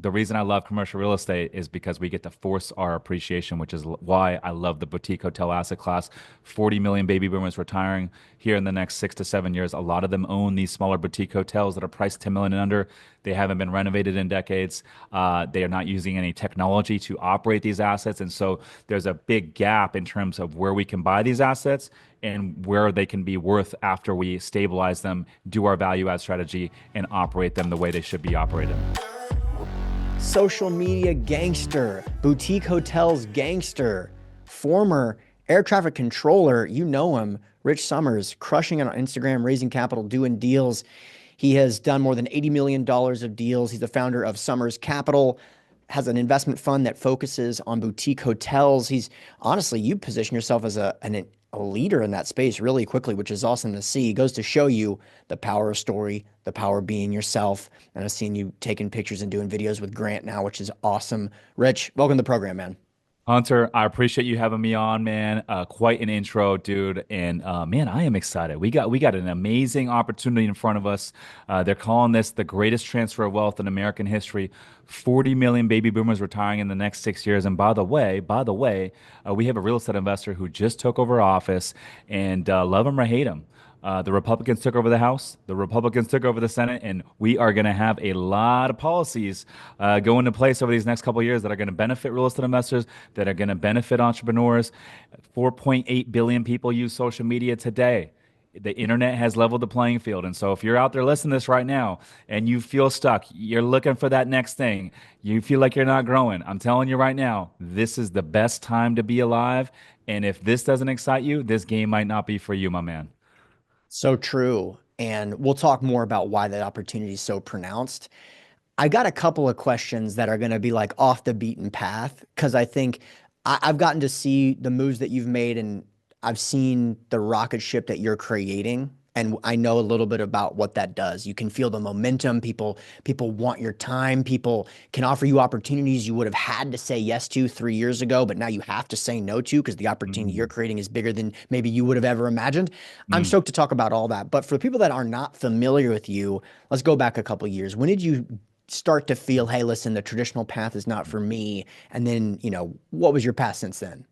The reason I love commercial real estate is because we get to force our appreciation, which is why I love the boutique hotel asset class. 40 million baby boomers retiring here in the next 6 to 7 years. A lot of them own these smaller boutique hotels that are priced 10 million and under. They haven't been renovated in decades. They are not using any technology to operate these assets. And so there's a big gap in terms of where we can buy these assets and where they can be worth after we stabilize them, do our value add strategy, and operate them the way they should be operated. Social media gangster, boutique hotels gangster, former air traffic controller, you know him, Rich Summers, crushing it on Instagram, raising capital, doing deals. He has done more than $80 million of deals. He's the founder of Summers Capital, has an investment fund that focuses on boutique hotels. He's honestly, you position yourself as a leader in that space really quickly, which is awesome to see. It goes to show you the power of story, the power of being yourself. And I've seen you taking pictures and doing videos with Grant now, which is awesome. Rich, welcome to the program, man. Hunter, I appreciate you having me on, man. Quite an intro, dude. And man, I am excited. We got an amazing opportunity in front of us. They're calling this the greatest transfer of wealth in American history. 40 million baby boomers retiring in the next 6 years. And by the way, we have a real estate investor who just took over office, and love him or hate him. The Republicans took over the House, the Republicans took over the Senate, and we are going to have a lot of policies go into place over these next couple of years that are going to benefit real estate investors, that are going to benefit entrepreneurs. 4.8 billion people use social media today. The internet has leveled the playing field. And so if you're out there listening to this right now and you feel stuck, you're looking for that next thing, you feel like you're not growing, I'm telling you right now, this is the best time to be alive. And if this doesn't excite you, this game might not be for you, my man. So true. And we'll talk more about why that opportunity is so pronounced. I got a couple of questions that are going to be like off the beaten path because I think I've gotten to see the moves that you've made and I've seen the rocket ship that you're creating. And I know a little bit about what that does. You can feel the momentum. People want your time. People can offer you opportunities you would have had to say yes to 3 years ago, but now you have to say no to because the opportunity you're Mm, creating is bigger than maybe you would have ever imagined. I'm mm. stoked to talk about all that. But for the people that are not familiar with you, let's go back a couple of years. When did you start to feel, hey, listen, the traditional path is not for me? And then, what was your path since then?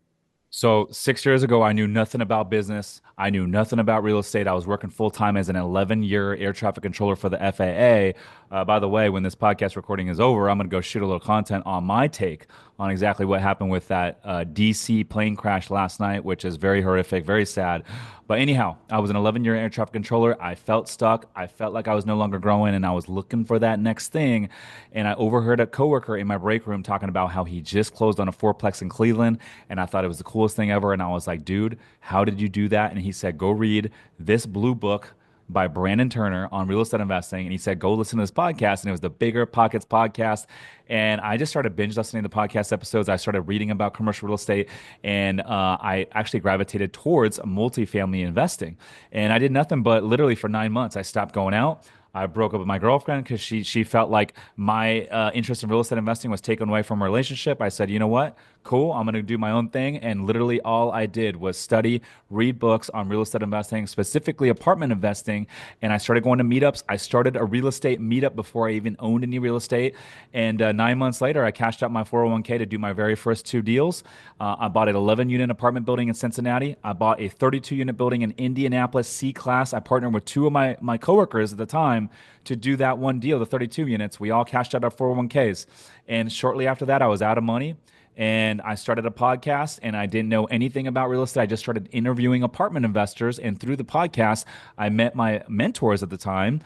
So 6 years ago, I knew nothing about business. I knew nothing about real estate. I was working full time as an 11-year air traffic controller for the FAA. By the way, when this podcast recording is over, I'm going to go shoot a little content on my take on exactly what happened with that DC plane crash last night, which is very horrific, very sad. But anyhow, I was an 11-year air traffic controller. I felt stuck. I felt like I was no longer growing, and I was looking for that next thing. And I overheard a coworker in my break room talking about how he just closed on a fourplex in Cleveland, and I thought it was the coolest thing ever. And I was like, dude, how did you do that? And he said, go read this blue book by Brandon Turner on real estate investing. And he said, go listen to this podcast. And it was the Bigger Pockets podcast. And I just started binge listening to the podcast episodes. I started reading about commercial real estate, and I actually gravitated towards multifamily investing. And I did nothing but literally for 9 months, I stopped going out. I broke up with my girlfriend because she felt like my interest in real estate investing was taken away from our relationship. I said, you know what? Cool. I'm going to do my own thing. And literally all I did was study, read books on real estate investing, specifically apartment investing. And I started going to meetups. I started a real estate meetup before I even owned any real estate. And 9 months later, I cashed out my 401k to do my very first two deals. I bought an 11-unit apartment building in Cincinnati. I bought a 32-unit building in Indianapolis, C class. I partnered with two of my coworkers at the time to do that one deal, the 32 units. We all cashed out our 401ks. And shortly after that, I was out of money and I started a podcast, and I didn't know anything about real estate. I just started interviewing apartment investors. And through the podcast, I met my mentors at the time,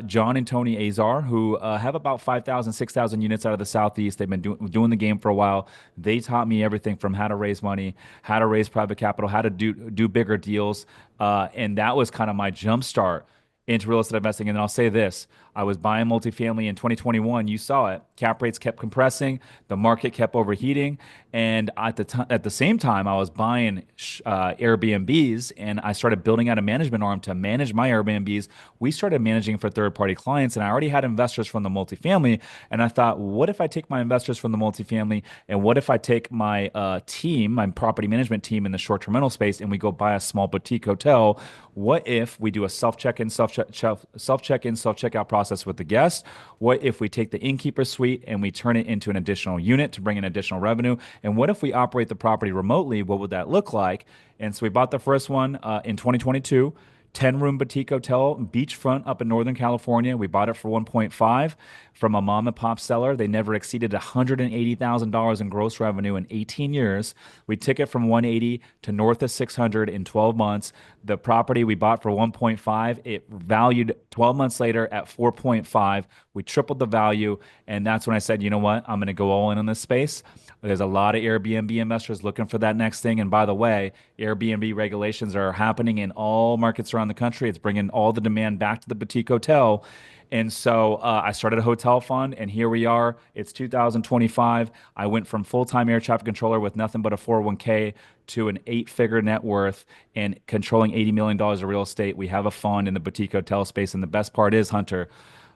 John and Tony Azar, who have about 5,000, 6,000 units out of the Southeast. They've been doing the game for a while. They taught me everything from how to raise money, how to raise private capital, how to do bigger deals. And that was kind of my jump start into real estate investing. And then I'll say this, I was buying multifamily in 2021. You saw it. Cap rates kept compressing. The market kept overheating. And at the same time, I was buying Airbnbs, and I started building out a management arm to manage my Airbnbs. We started managing for third-party clients, and I already had investors from the multifamily. And I thought, what if I take my investors from the multifamily, and what if I take my team, my property management team in the short-term rental space, and we go buy a small boutique hotel? What if we do a self-check-in, self-checkout process with the guest? What if we take the innkeeper suite and we turn it into an additional unit to bring in additional revenue? And what if we operate the property remotely? What would that look like? And so we bought the first one in 2022. 10-room boutique hotel, beachfront up in Northern California. We bought it for 1.5 from a mom and pop seller. They never exceeded $180,000 in gross revenue in 18 years. We took it from 180 to north of 600 in 12 months. The property we bought for 1.5, it valued 12 months later at 4.5. We tripled the value. And that's when I said, you know what? I'm going to go all in on this space. There's a lot of Airbnb investors looking for that next thing. And by the way, Airbnb regulations are happening in all markets around the country. It's bringing all the demand back to the boutique hotel. And so I started a hotel fund, and here we are. It's 2025. I went from full-time air traffic controller with nothing but a 401k to an eight-figure net worth and controlling $80 million of real estate. We have a fund in the boutique hotel space. And the best part is, Hunter,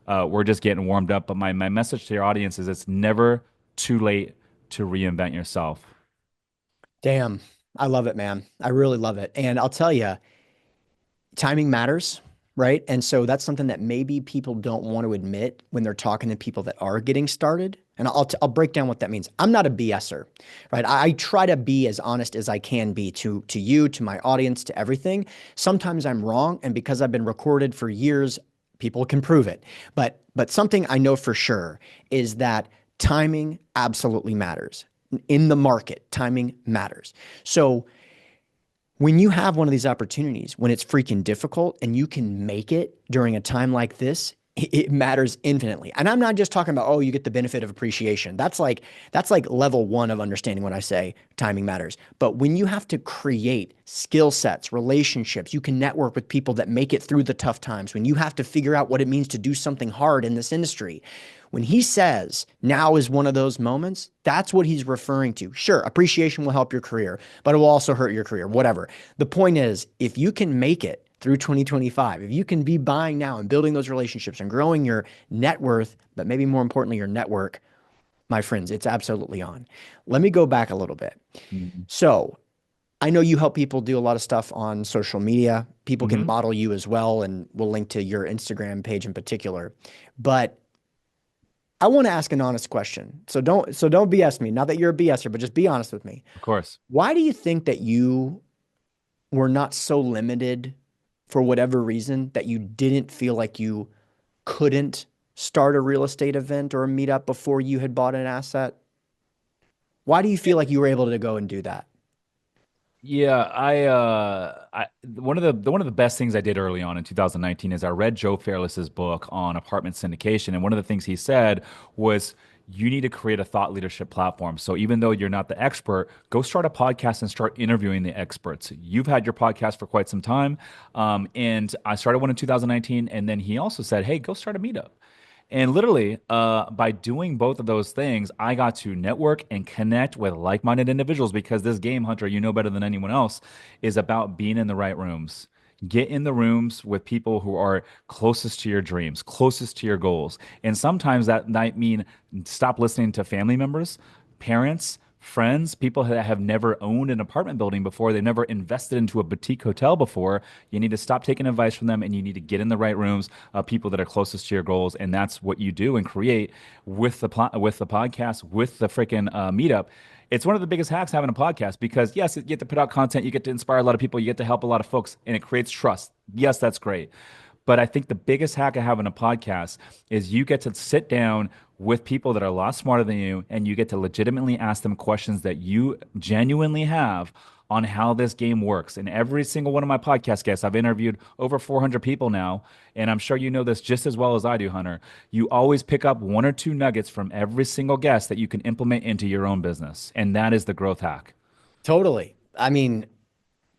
we're just getting warmed up. But my message to your audience is it's never too late to reinvent yourself. Damn. I love it, man. I really love it. And I'll tell you, timing matters, right? And so that's something that maybe people don't want to admit when they're talking to people that are getting started. And I'll break down what that means. I'm not a BSer, right? I try to be as honest as I can be to you, to my audience, to everything. Sometimes I'm wrong, and because I've been recorded for years, people can prove it. But something I know for sure is that timing absolutely matters. In the market, timing matters. So when you have one of these opportunities, when it's freaking difficult and you can make it during a time like this, it matters infinitely. And I'm not just talking about, oh, you get the benefit of appreciation. That's like level one of understanding when I say timing matters. But when you have to create skill sets, relationships, you can network with people that make it through the tough times, when you have to figure out what it means to do something hard in this industry. When he says now is one of those moments, that's what he's referring to. Sure, appreciation will help your career, but it will also hurt your career, whatever. The point is, if you can make it through 2025, if you can be buying now and building those relationships and growing your net worth, but maybe more importantly, your network, my friends, it's absolutely on. Let me go back a little bit. Mhm. So I know you help people do a lot of stuff on social media. People can Mhm. model you as well, and we'll link to your Instagram page in particular. But I want to ask an honest question. So don't BS me. Not that you're a BSer, but just be honest with me. Of course. Why do you think that you were not so limited for whatever reason that you didn't feel like you couldn't start a real estate event or a meetup before you had bought an asset? Why do you feel like you were able to go and do that? Yeah, I one of the best things I did early on in 2019 is I read Joe Fairless's book on apartment syndication, and one of the things he said was you need to create a thought leadership platform. So even though you're not the expert, go start a podcast and start interviewing the experts. You've had your podcast for quite some time, and I started one in 2019, and then he also said, "Hey, go start a meetup." And literally, by doing both of those things, I got to network and connect with like-minded individuals because this game, Hunter, you know better than anyone else, is about being in the right rooms. Get in the rooms with people who are closest to your dreams, closest to your goals. And sometimes that might mean stop listening to family members, parents, friends, people that have never owned an apartment building before, they've never invested into a boutique hotel before. You need to stop taking advice from them and you need to get in the right rooms, people that are closest to your goals. And that's what you do and create with with the podcast, with the freaking meetup. It's one of the biggest hacks having a podcast because yes, you get to put out content, you get to inspire a lot of people, you get to help a lot of folks, and it creates trust. Yes, that's great. But I think the biggest hack of having a podcast is you get to sit down with people that are a lot smarter than you, and you get to legitimately ask them questions that you genuinely have on how this game works. And every single one of my podcast guests, I've interviewed over 400 people now, and I'm sure you know this just as well as I do, Hunter. You always pick up one or two nuggets from every single guest that you can implement into your own business. And that is the growth hack. Totally. I mean,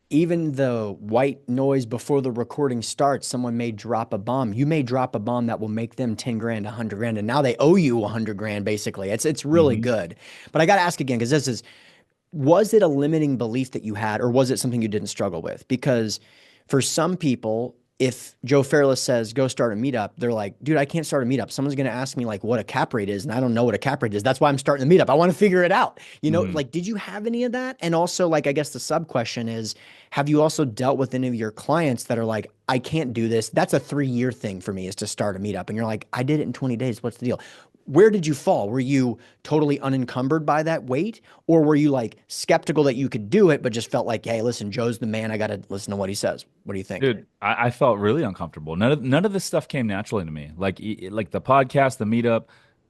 even the white noise before the recording starts, someone may drop a bomb. You may drop a bomb that will make them 10 grand, 100 grand, and now they owe you 100 grand basically. It's really Hmm. good. But I got to ask again, because this is was it a limiting belief that you had, or was it something you didn't struggle with? Because for some people, if Joe Fairless says go start a meetup, they're like, dude, I can't start a meetup. Someone's going to ask me like what a cap rate is, and I don't know what a cap rate is. That's why I'm starting the meetup. I want to figure it out. Mhm. Like, did you have any of that? And also, like, I guess the sub question is, have you also dealt with any of your clients that are like, I can't do this? That's a 3 year thing for me is to start a meetup. And you're like, I did it in 20 days. What's the deal? Where did you fall? Were you totally unencumbered by that weight? Or were you like skeptical that you could do it, but just felt like, hey, listen, Joe's the man. I got to listen to what he says. What do you think? Dude, I felt really uncomfortable. None of this stuff came naturally to me. Like the podcast, the meetup,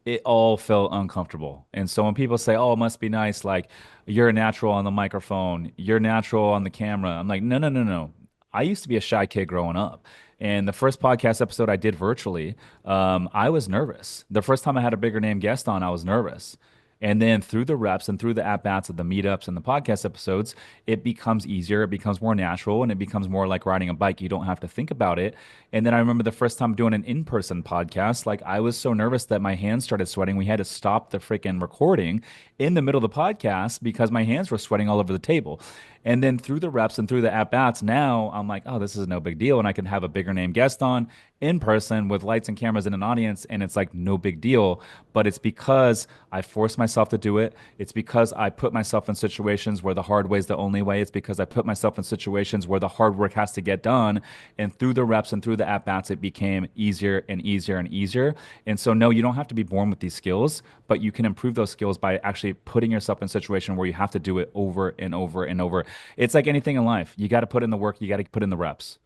it all felt uncomfortable. And so when people say, "Oh, it must be nice," like you're a natural on the microphone, you're natural on the camera. I'm like, no, no, no, no. I used to be a shy kid growing up. And the first podcast episode I did virtually, I was nervous. The first time I had a bigger name guest on, I was nervous. And then through the reps and through the at bats of the meetups and the podcast episodes, it becomes easier, it becomes more natural, and it becomes more like riding a bike. You don't have to think about it. And then I remember the first time doing an in-person podcast, like I was so nervous that my hands started sweating. We had to stop the freaking recording in the middle of the podcast because my hands were sweating all over the table. And then through the reps and through the at bats, now I'm like, oh, this is no big deal. And I can have a bigger name guest on in person with lights and cameras and an audience. And it's like no big deal. But it's because I forced myself to do it. It's because I put myself in situations where the hard way is the only way. It's because I put myself in situations where the hard work has to get done. And through the reps and through the at bats, it became easier and easier and easier. And so, no, you don't have to be born with these skills, but you can improve those skills by actually putting yourself in a situation where you have to do it over and over and over. It's like anything in life. You got to put in the work, you got to put in the reps.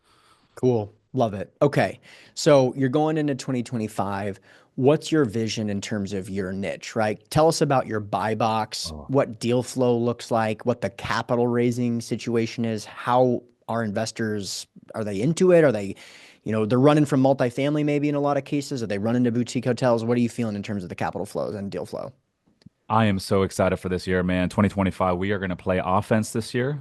Cool. Love it. Okay. So you're going into 2025. What's your vision in terms of your niche, right? Tell us about your buy box, Oh. what deal flow looks like, what the capital raising situation is, how are investors, are they into it? Are they, they're running from multifamily maybe in a lot of cases? Are they running to boutique hotels? What are you feeling in terms of the capital flows and deal flow? I am so excited for this year, man. 2025, we are going to play offense this year.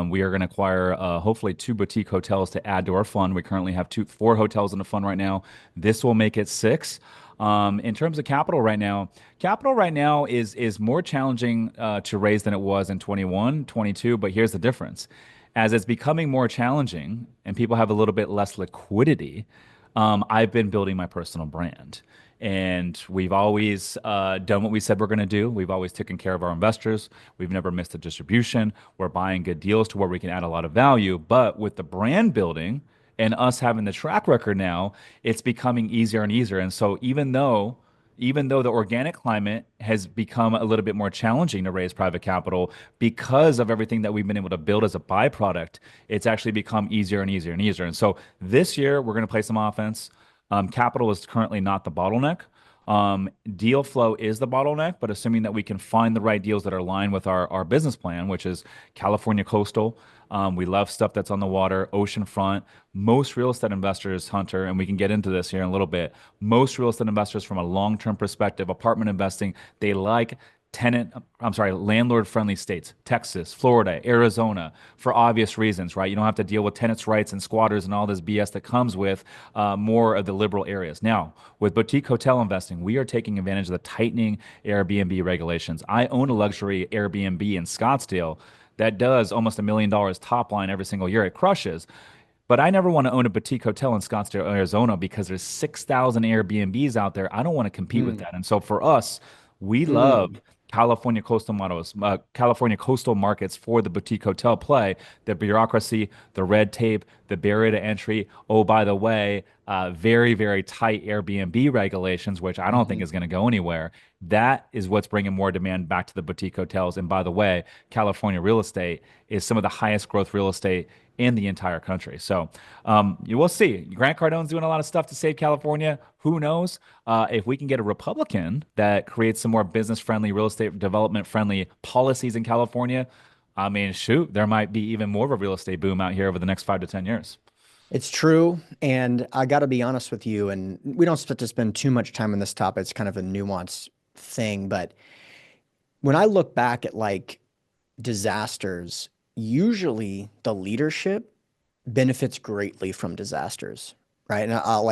We are going to acquire hopefully two boutique hotels to add to our fund. We currently have four hotels in the fund right now. This will make it six. In terms of capital right now is more challenging to raise than it was in 21, 22. But here's the difference. As it's becoming more challenging and people have a little bit less liquidity, I've been building my personal brand. And we've always done what we said we're going to do. We've always taken care of our investors. We've never missed a distribution. We're buying good deals to where we can add a lot of value. But with the brand building and us having the track record now, it's becoming easier and easier. And so even though the organic climate has become a little bit more challenging to raise private capital because of everything that we've been able to build as a byproduct, it's actually become easier and easier and easier. And so this year, we're going to play some offense. Capital is currently not the bottleneck. Deal flow is the bottleneck, but assuming that we can find the right deals that are aligned with our business plan, which is California coastal. We love stuff that's on the water, oceanfront. Most real estate investors, Hunter, and we can get into this here in a little bit. Most real estate investors, from a long-term perspective, apartment investing, they like landlord-friendly states, Texas, Florida, Arizona, for obvious reasons, right? You don't have to deal with tenants' rights and squatters and all this BS that comes with more of the liberal areas. Now, with boutique hotel investing, we are taking advantage of the tightening Airbnb regulations. I own a luxury Airbnb in Scottsdale that does almost $1 million top line every single year. It crushes. But I never want to own a boutique hotel in Scottsdale, Arizona, because there's 6,000 Airbnbs out there. I don't want to compete with Mm, that. And so for us, we love mm, California coastal markets for the boutique hotel play. The bureaucracy, the red tape, the barrier to entry. Oh, by the way, very, very tight Airbnb regulations, which I don't think mhm. is going to go anywhere. That is what's bringing more demand back to the boutique hotels. And by the way, California real estate is some of the highest growth real estate in the entire country. So you will see. Grant Cardone's doing a lot of stuff to save California. Who knows? If we can get a Republican that creates some more business friendly, real estate development friendly policies in California, I mean, shoot, there might be even more of a real estate boom out here over the next 5 to 10 years. It's true. And I got to be honest with you, and we don't have to spend too much time on this topic. It's kind of a nuanced thing. But when I look back at like disasters, usually the leadership benefits greatly from disasters, right? And I'll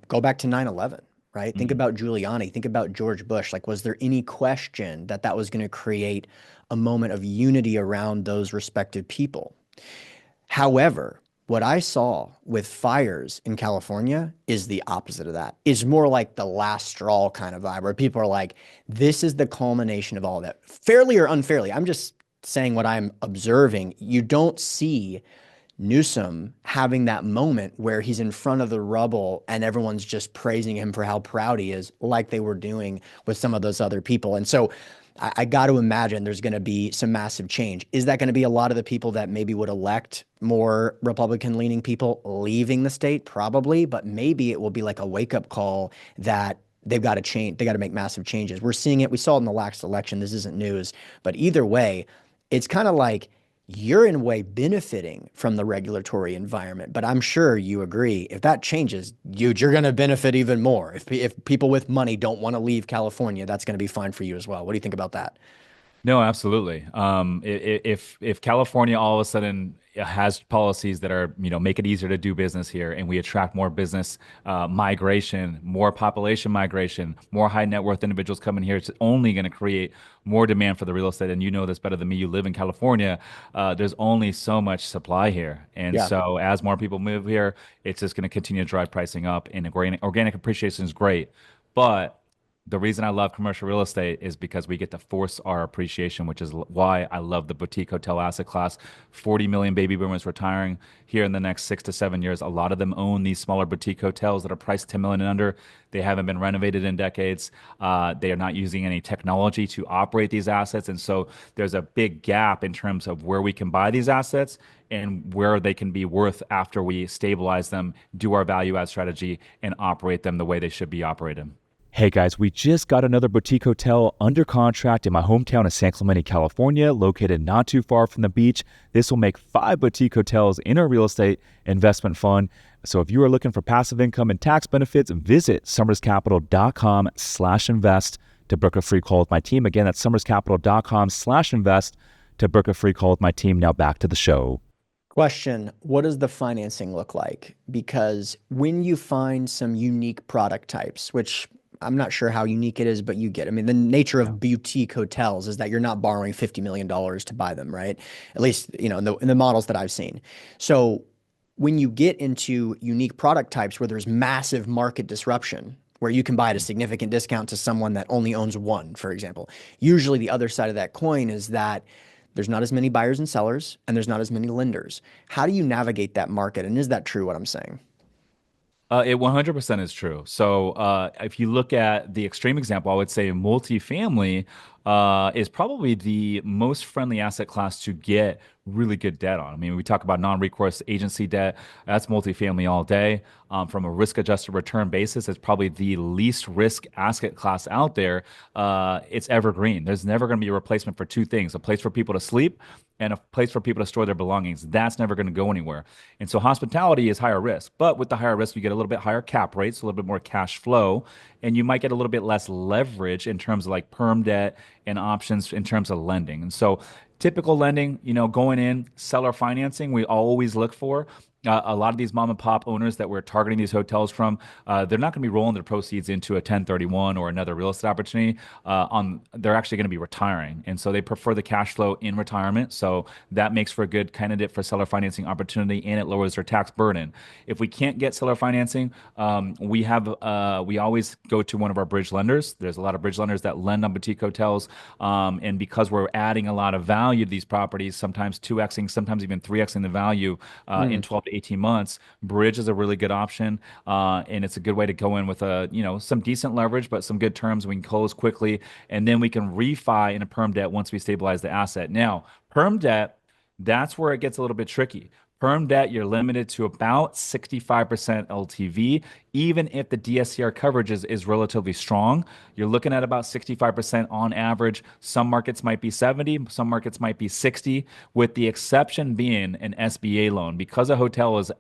go back to 9/11. right? Think Mm. about Giuliani, think about George Bush. Like, was there any question that that was going to create a moment of unity around those respective people? However, what I saw with fires in California is the opposite of that. It's more like the last straw kind of vibe where people are like, this is the culmination of all of that. Fairly or unfairly, I'm just saying what I'm observing. You don't see Newsom having that moment where he's in front of the rubble and everyone's just praising him for how proud he is, like they were doing with some of those other people. And so I got to imagine there's going to be some massive change. Is that going to be a lot of the people that maybe would elect more Republican leaning people leaving the state? Probably, but maybe it will be like a wake up call that they've got to change. They got to make massive changes. We're seeing it. We saw it in the last election. This isn't news, but either way, it's kind of like you're in a way benefiting from the regulatory environment. But I'm sure you agree if that changes, you're going to benefit even more. If people with money don't want to leave California, that's going to be fine for you as well. What do you think about that? No, absolutely. If California all of a sudden has policies that are, make it easier to do business here, and we attract more business migration, more population migration, more high net worth individuals coming here, it's only going to create more demand for the real estate. And you know this better than me. You live in California. There's only so much supply here, and Yeah. so as more people move here, it's just going to continue to drive pricing up. And organic appreciation is great, but the reason I love commercial real estate is because we get to force our appreciation, which is why I love the boutique hotel asset class. 40 million baby boomers retiring here in the next 6 to 7 years. A lot of them own these smaller boutique hotels that are priced 10 million and under. They haven't been renovated in decades. They are not using any technology to operate these assets. And so there's a big gap in terms of where we can buy these assets and where they can be worth after we stabilize them, do our value add strategy, and operate them the way they should be operated. Hey guys, we just got another boutique hotel under contract in my hometown of San Clemente, California, located not too far from the beach. This will make 5 boutique hotels in our real estate investment fund. So if you are looking for passive income and tax benefits, visit summerscapital.com/invest to book a free call with my team. Again, that's summerscapital.com/invest to book a free call with my team. Now back to the show. Question, what does the financing look like? Because when you find some unique product types, which I'm not sure how unique it is, but you get. I mean, the nature Yeah. of boutique hotels is that you're not borrowing $50 million to buy them, right? At least, in the models that I've seen. So when you get into unique product types where there's massive market disruption, where you can buy at a significant discount to someone that only owns one, for example, usually the other side of that coin is that there's not as many buyers and sellers, and there's not as many lenders. How do you navigate that market? And is that true, what I'm saying? It 100% is true. So if you look at the extreme example, I would say multifamily is probably the most friendly asset class to get really good debt on. I mean, we talk about non-recourse agency debt. That's multifamily all day. From a risk-adjusted return basis, it's probably the least risk asset class out there. It's evergreen. There's never going to be a replacement for two things: a place for people to sleep and a place for people to store their belongings. That's never going to go anywhere. And so hospitality is higher risk, but with the higher risk, you get a little bit higher cap rates, a little bit more cash flow, and you might get a little bit less leverage in terms of like perm debt and options in terms of lending. And so typical lending, going in, seller financing, we always look for. A lot of these mom and pop owners that we're targeting these hotels from, they're not going to be rolling their proceeds into a 1031 or another real estate opportunity. They're actually going to be retiring, and so they prefer the cash flow in retirement. So that makes for a good candidate for seller financing opportunity, and it lowers their tax burden. If we can't get seller financing, we always go to one of our bridge lenders. There's a lot of bridge lenders that lend on boutique hotels, and because we're adding a lot of value to these properties, sometimes 2xing, sometimes even 3xing the value in 12 to 18 months, bridge is a really good option, and it's a good way to go in with some decent leverage, but some good terms. We can close quickly, and then we can refi in a perm debt once we stabilize the asset. Now, perm debt, that's where it gets a little bit tricky. Perm debt, you're limited to about 65% LTV. Even if the DSCR coverage is relatively strong, you're looking at about 65% on average. Some markets might be 70, some markets might be 60, with the exception being an SBA loan. Because a hotel is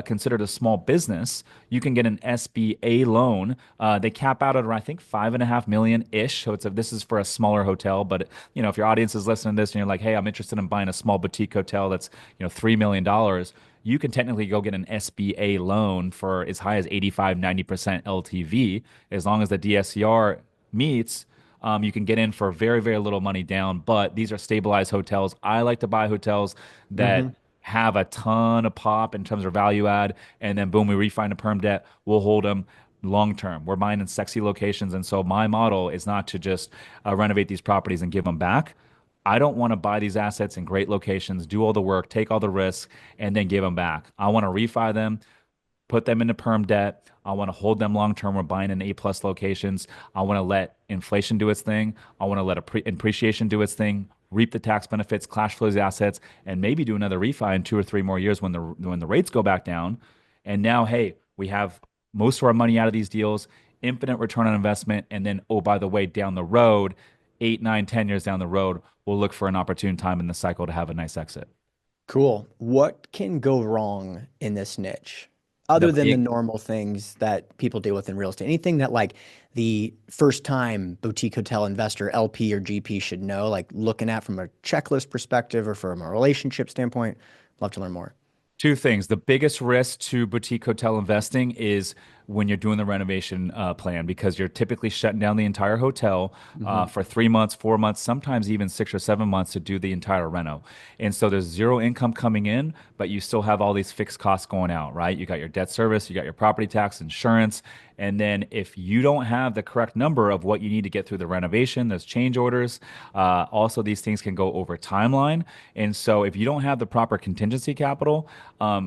considered a small business, you can get an SBA loan. They cap out at around, I think, 5.5 million ish. So this is for a smaller hotel. But if your audience is listening to this and you're like, hey, I'm interested in buying a small boutique hotel that's $3 million, $100,000, you can technically go get an SBA loan for as high as 85, 90% LTV. As long as the DSCR meets, you can get in for very, very little money down. But these are stabilized hotels. I like to buy hotels Hmm. that have a ton of pop in terms of value add, and then boom, we refinance a perm debt. We'll hold them long term. We're buying in sexy locations, and so my model is not to just renovate these properties and give them back. I don't want to buy these assets in great locations, do all the work, take all the risks, and then give them back. I want to refi them, put them into perm debt. I want to hold them long term. We're buying in A plus locations. I want to let inflation do its thing. I want to let appreciation do its thing. Reap the tax benefits, cash flows assets, and maybe do another refi in 2 or 3 more years when the rates go back down. And now, hey, we have most of our money out of these deals, infinite return on investment, and then oh by the way, down the road, 8, 9, 10 years down the road, we'll look for an opportune time in the cycle to have a nice exit. Cool. What can go wrong in this niche The other than the big normal things that people deal with in real estate? Anything that like the first time boutique hotel investor, LP or GP should know, like looking at from a checklist perspective or from a relationship standpoint? Love to learn more. Two things. The biggest risk to boutique hotel investing is when you're doing the renovation plan because you're typically shutting down the entire hotel Hmm. for 3 months, 4 months, sometimes even 6 or 7 months to do the entire reno. And so there's zero income coming in, but you still have all these fixed costs going out, right? You got your debt service, you got your property tax, insurance. And then if you don't have the correct number of what you need to get through the renovation, there's change orders. Also, these things can go over timeline. And so if you don't have the proper contingency capital,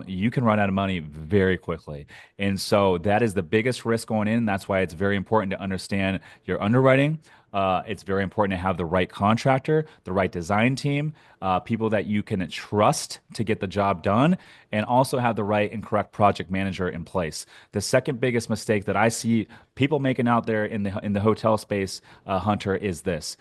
you can run out of money very quickly. And so that is the biggest risk going in. That's why it's very important to understand your underwriting. It's very important to have the right contractor, the right design team, people that you can trust to get the job done, and also have the right and correct project manager in place. The second biggest mistake that I see people making out there in the hotel space, Hunter, is this: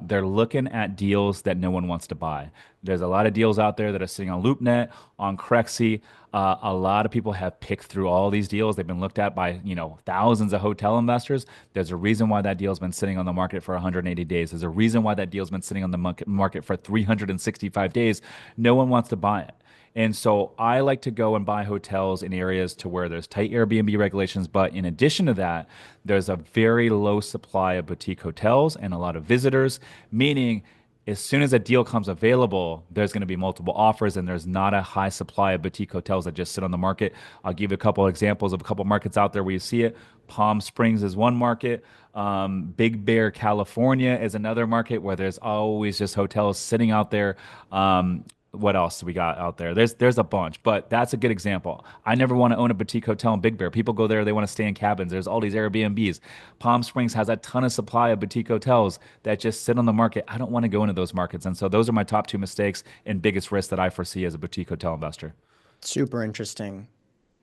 they're looking at deals that no one wants to buy. There's a lot of deals out there that are sitting on LoopNet, on Crexy. A lot of people have picked through all these deals. They've been looked at by, thousands of hotel investors. There's a reason why that deal's been sitting on the market for 180 days. There's a reason why that deal's been sitting on the market for 365 days. No one wants to buy it. And so I like to go and buy hotels in areas to where there's tight Airbnb regulations. But in addition to that, there's a very low supply of boutique hotels and a lot of visitors, meaning as soon as a deal comes available, there's going to be multiple offers, and there's not a high supply of boutique hotels that just sit on the market. I'll give you a couple of examples of a couple of markets out there where you see it. Palm Springs is one market. Big Bear, California is another market where there's always just hotels sitting out there. What else do we got out there? There's a bunch, but that's a good example. I never want to own a boutique hotel in Big Bear. People go there, they want to stay in cabins. There's all these Airbnbs. Palm Springs has a ton of supply of boutique hotels that just sit on the market. I don't want to go into those markets. And so those are my top two mistakes and biggest risks that I foresee as a boutique hotel investor. Super interesting.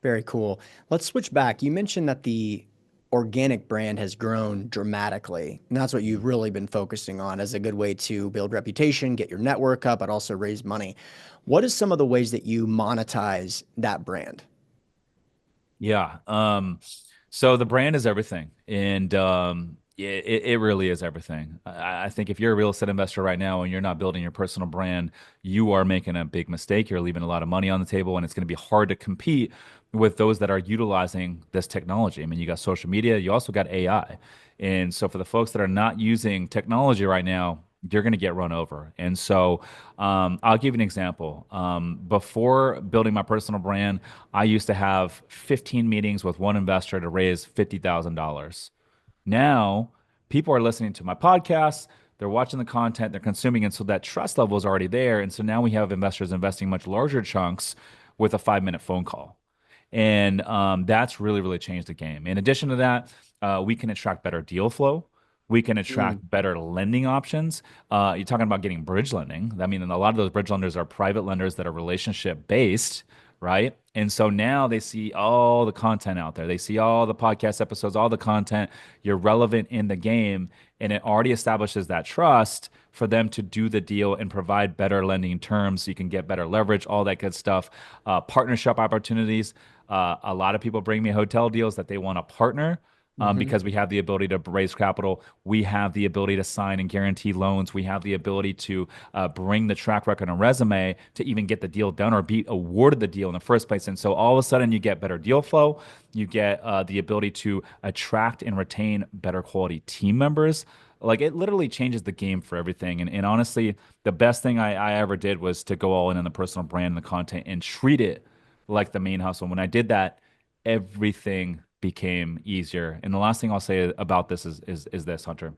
Very cool. Let's switch back. You mentioned that the organic brand has grown dramatically, and that's what you've really been focusing on as a good way to build reputation, get your network up, but also raise money. What is some of the ways that you monetize that brand? Yeah. So the brand is everything, and it really is everything. I think if you're a real estate investor right now and you're not building your personal brand, you are making a big mistake. You're leaving a lot of money on the table, and it's going to be hard to compete with those that are utilizing this technology. I mean, you got social media, you also got AI, and so for the folks that are not using technology right now, you're going to get run over. And so I'll give you an example. Before building my personal brand, I used to have 15 meetings with one investor to raise $50,000. Now, people are listening to my podcasts, they're watching the content, they're consuming, and so that trust level is already there. And so now we have investors investing much larger chunks with a 5 minute phone call. And that's really, really changed the game. In addition to that, we can attract better deal flow. We can Mm. attract better lending options. You're talking about getting bridge lending. I mean, and a lot of those bridge lenders are private lenders that are relationship based, right? And so now they see all the content out there. They see all the podcast episodes, all the content. You're relevant in the game, and it already establishes that trust for them to do the deal and provide better lending terms so you can get better leverage, all that good stuff. Partnership opportunities. A lot of people bring me hotel deals that they want to partner. Hmm. because we have the ability to raise capital. We have the ability to sign and guarantee loans. We have the ability to bring the track record and resume to even get the deal done or be awarded the deal in the first place. And so all of a sudden, you get better deal flow. You get the ability to attract and retain better quality team members. Like it literally changes the game for everything. And honestly, the best thing I ever did was to go all in on the personal brand and the content and treat it like the main hustle. When I did that, everything became easier. And the last thing I'll say about this is this, Hunter.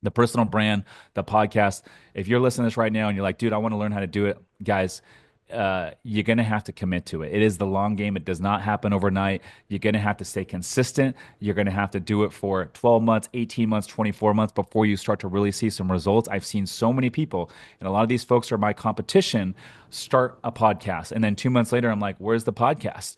The personal brand, the podcast. If you're listening to this right now and you're like, dude, I want to learn how to do it, guys, you're going to have to commit to it. It is the long game. It does not happen overnight. You're going to have to stay consistent. You're going to have to do it for 12 months, 18 months, 24 months before you start to really see some results. I've seen so many people, and a lot of these folks are my competition, start a podcast. And then 2 months later, I'm like, where's the podcast?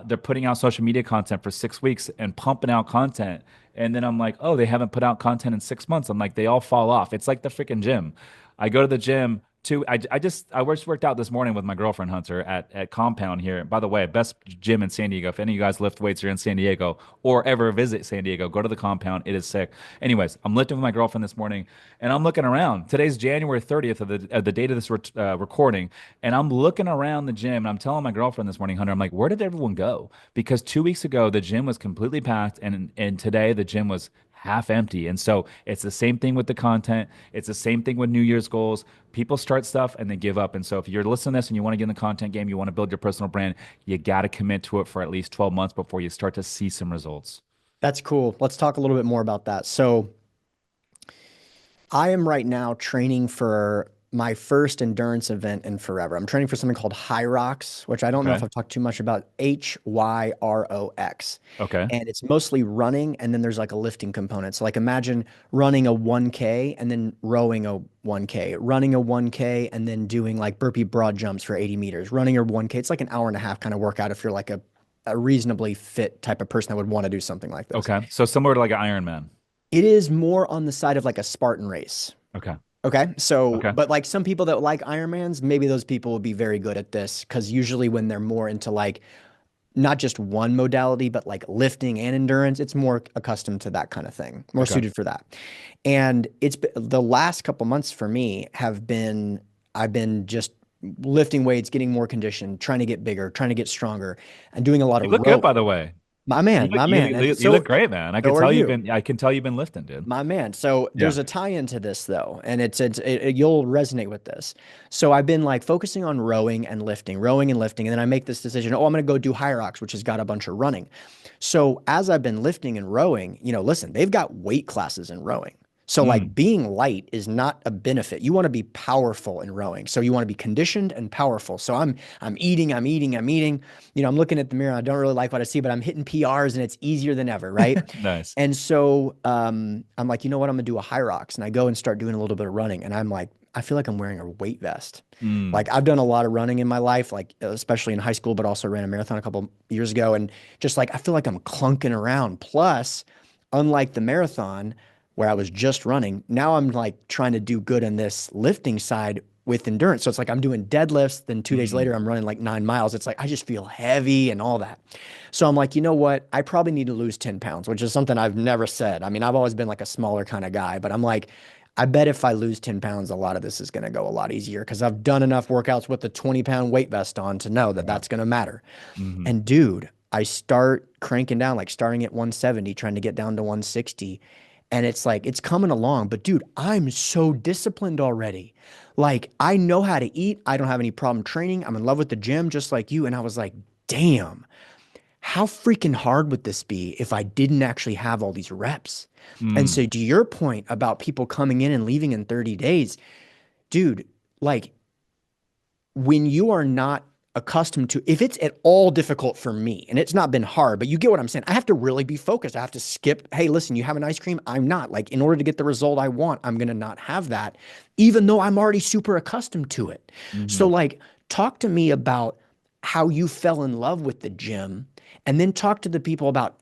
They're putting out social media content for 6 weeks and pumping out content. And then I'm like, oh, they haven't put out content in 6 months. I'm like, they all fall off. It's like the freaking gym. I go to the gym too. I just worked out this morning with my girlfriend Hunter at Compound here. By the way, best gym in San Diego. If any of you guys lift weights are in San Diego or ever visit San Diego, go to the Compound. It is sick. Anyways, I'm lifting with my girlfriend this morning, and I'm looking around. Today's January 30th of the date of this recording, and I'm looking around the gym, and I'm telling my girlfriend this morning, Hunter, I'm like, where did everyone go? Because 2 weeks ago the gym was completely packed, and today the gym was half empty. And so it's the same thing with the content. It's the same thing with New Year's goals. People start stuff and they give up. And so if you're listening to this and you want to get in the content game, you want to build your personal brand, you got to commit to it for at least 12 months before you start to see some results. That's cool. Let's talk a little bit more about that. So I am right now training for my first endurance event in forever. I'm training for something called Hyrox, which I don't know if Okay. I've talked too much about. Hyrox. Okay. And it's mostly running, and then there's like a lifting component. So like imagine running a 1K and then rowing a 1K, running a 1K and then doing like burpee broad jumps for 80 meters, running a 1K. It's like an hour and a half kind of workout if you're like a reasonably fit type of person that would want to do something like this. Okay. So similar to like an Iron Man. It is more on the side of like a Spartan race. Okay. Okay. So, Okay. but like some people that like Ironmans, maybe those people will be very good at this because usually when they're more into like not just one modality, but like lifting and endurance, it's more accustomed to that kind of thing, more Okay. suited for that. And the last couple months for me have been, I've been just lifting weights, getting more conditioned, trying to get bigger, trying to get stronger, and doing a lot You of look good, by rowing. the way. My You man, look my you, man. And you, you so, look great, man. so are you. I can tell you've been lifting, dude. My man. So Yeah. there's a tie into this though, and you'll resonate with this. So I've been like focusing on rowing and lifting, and then I make this decision. Oh, I'm going to go do Hyrox, which has got a bunch of running. So as I've been lifting and rowing, listen, they've got weight classes in rowing. So like Mm. being light is not a benefit. You want to be powerful in rowing. So you want to be conditioned and powerful. So I'm eating, I'm eating, I'm eating. I'm looking at the mirror. I don't really like what I see, but I'm hitting PRs and it's easier than ever, right? Nice. And so I'm like, you know what? I'm gonna do a Hyrox, and I go and start doing a little bit of running, and I'm like, I feel like I'm wearing a weight vest. Mm. Like I've done a lot of running in my life, like especially in high school, but also ran a marathon a couple years ago, and just like I feel like I'm clunking around. Plus, unlike the marathon where I was just running, now I'm like trying to do good on this lifting side with endurance. So it's like I'm doing deadlifts, then 2 days later Mm. I'm running like 9 miles. It's like I just feel heavy and all that. So I'm like, you know what? I probably need to lose 10 pounds, which is something I've never said. I mean, I've always been like a smaller kind of guy, but I'm like, I bet if I lose 10 pounds, a lot of this is going to go a lot easier because I've done enough workouts with the 20-pound weight vest on to know that Yeah. that's going to matter. Hmm. And dude, I start cranking down, like starting at 170, trying to get down to 160. And it's like, it's coming along. But dude, I'm so disciplined already. Like, I know how to eat. I don't have any problem training. I'm in love with the gym, just like you. And I was like, damn, how freaking hard would this be if I didn't actually have all these reps? And Mm. so, to your point about people coming in and leaving in 30 days, dude, like when you are not accustomed to, if it's at all difficult for me, and it's not been hard, but you get what I'm saying. I have to really be focused. I have to skip, hey, listen, you have an ice cream. I'm not. Like, in order to get the result I want, I'm going to not have that, even though I'm already super accustomed to it. So, Hmm. like, talk to me about how you fell in love with the gym, and then talk to the people about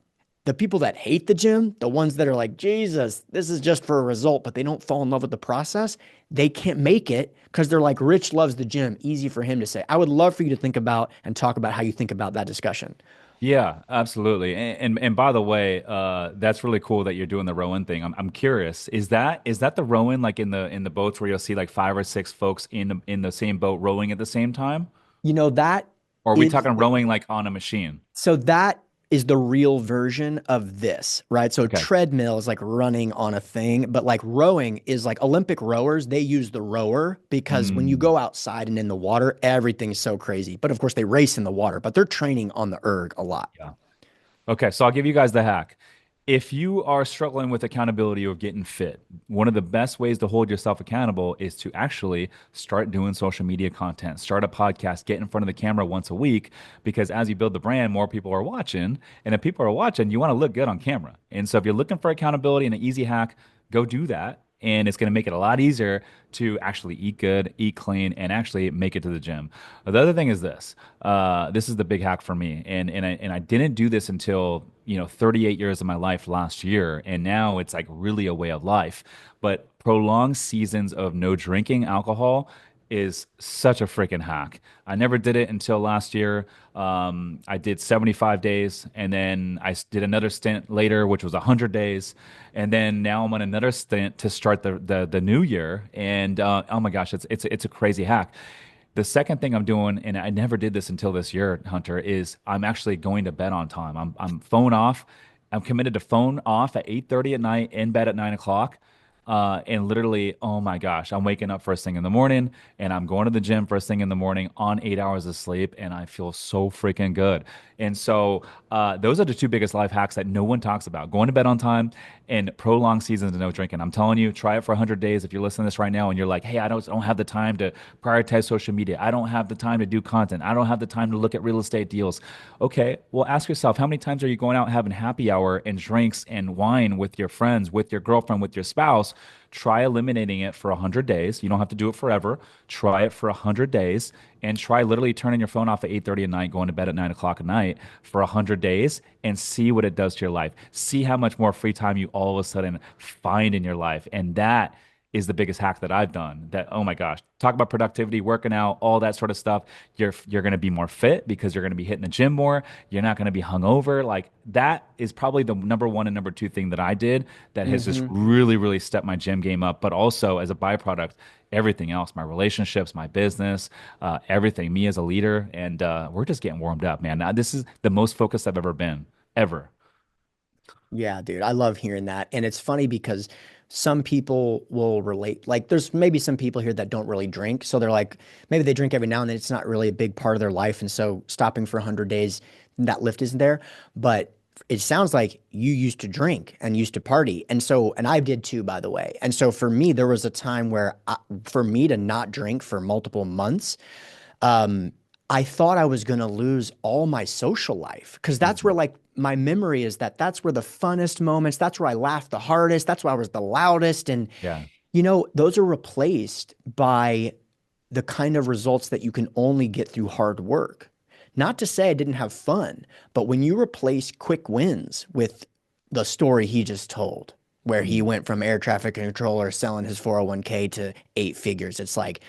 the people that hate the gym, the ones that are like, Jesus, this is just for a result, but they don't fall in love with the process. They can't make it because they're like, Rich loves the gym. Easy for him to say. I would love for you to think about and talk about how you think about that discussion. Yeah, absolutely. And by the way, that's really cool that you're doing the rowing thing. I'm curious. Is that the rowing like in the boats where you'll see like five or six folks in the same boat rowing at the same time? That Or are we is talking rowing like on a machine? so that is the real version of this, right? So Okay. treadmill is like running on a thing, but like rowing is like Olympic rowers, they use the rower because when you Mm, go outside and in the water, everything's so crazy. But of course they race in the water, but they're training on the erg a lot. yeah. Okay, so I'll give you guys the hack. If you are struggling with accountability or getting fit, one of the best ways to hold yourself accountable is to actually start doing social media content, start a podcast, get in front of the camera once a week, because as you build the brand, more people are watching. And if people are watching, you want to look good on camera. And so if you're looking for accountability and an easy hack, go do that. And it's going to make it a lot easier to actually eat good, eat clean, and actually make it to the gym. The other thing is this. This is the big hack for me, and I didn't do this until 38 years of my life last year, and now it's like really a way of life. But prolonged seasons of no drinking alcohol is such a freaking hack. I never did it until last year. I did 75 days, and then did another stint later, which was 100 days, and then now I'm on another stint to start the new year. And oh my gosh, it's a crazy hack. The second thing I'm doing, and I never did this until this year, Hunter, is I'm actually going to bed on time. I'm phone off. I'm committed to phone off at 8:30 at night, in bed at 9 o'clock. And literally, oh my gosh, I'm waking up first thing in the morning and I'm going to the gym first thing in the morning on 8 hours of sleep, and I feel so freaking good. And so, those are the two biggest life hacks that no one talks about: going to bed on time and prolonged seasons of no drinking. I'm telling you, try it for 100 days. If you're listening to this right now and you're like, hey, I don't have the time to prioritize social media, I don't have the time to do content, I don't have the time to look at real estate deals. Okay, well, ask yourself, how many times are you going out having happy hour and drinks and wine with your friends, with your girlfriend, with your spouse? Try eliminating it for 100 days. You don't have to do it forever. Try it for 100 days, and try literally turning your phone off at 8:30 at night, going to bed at 9 o'clock at night for 100 days, and see what it does to your life. See how much more free time you all of a sudden find in your life. And that is the biggest hack that I've done. That, oh my gosh, talk about productivity, working out, all that sort of stuff. You're going to be more fit because you're going to be hitting the gym more. You're not going to be hungover. Like, that is probably the number one and number two thing that I did that has just Hmm. really stepped my gym game up. But also as a byproduct, everything else, my relationships, my business, everything, me as a leader, and we're just getting warmed up, man. Now, this is the most focused I've ever been, ever. Yeah, dude, I love hearing that. And it's funny because some people will relate. Like, there's maybe some people here that don't really drink. So they're like, maybe they drink every now and then. It's not really a big part of their life. And so stopping for 100 days, that lift isn't there. But it sounds like you used to drink and used to party. And so, and I did too, by the way. And so for me, there was a time where for me to not drink for multiple months, um, I thought I was going to lose all my social life because that's where Mhm. like my memory is that's where the funnest moments, that's where I laughed the hardest, that's where I was the loudest. And, Yeah. those are replaced by the kind of results that you can only get through hard work. Not to say I didn't have fun, but when you replace quick wins with the story he just told, where he Mm. went from air traffic controller selling his 401k to 8 figures, it's like,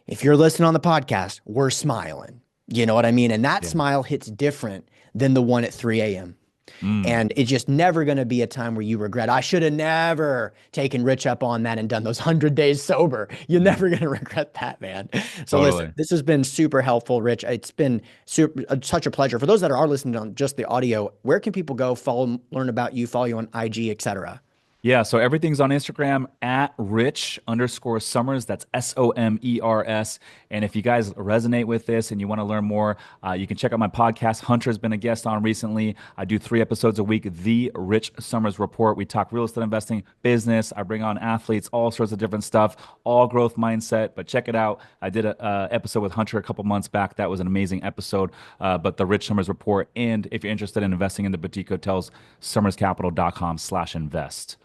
if you're listening on the podcast, we're smiling. You know what I mean? And that Yeah. smile hits different than the one at 3 a.m. Mm. And it's just never going to be a time where you regret, I should have never taken Rich up on that and done those 100 days sober. You're Mm. never going to regret that, man. So listen, Totally. this has been super helpful, Rich. It's been such a pleasure. For those that are listening on just the audio, where can people go follow, learn about you, follow you on IG, etc.? Yeah, so everything's on Instagram at Rich_Summers. That's Somers. And if you guys resonate with this and you want to learn more, you can check out my podcast. Hunter's been a guest on recently. I do 3 episodes a week, The Rich Summers Report. We talk real estate investing, business. I bring on athletes, all sorts of different stuff, all growth mindset. But check it out. I did a episode with Hunter a couple months back. That was an amazing episode. But The Rich Summers Report. And if you're interested in investing in the boutique hotels, summerscapital.com/invest.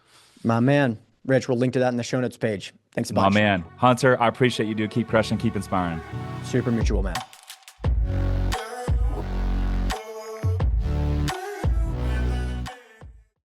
My man, Rich, we'll link to that in the show notes page. Thanks a My bunch. man, Hunter, I appreciate you, dude. Keep crushing, keep inspiring. Super mutual, man.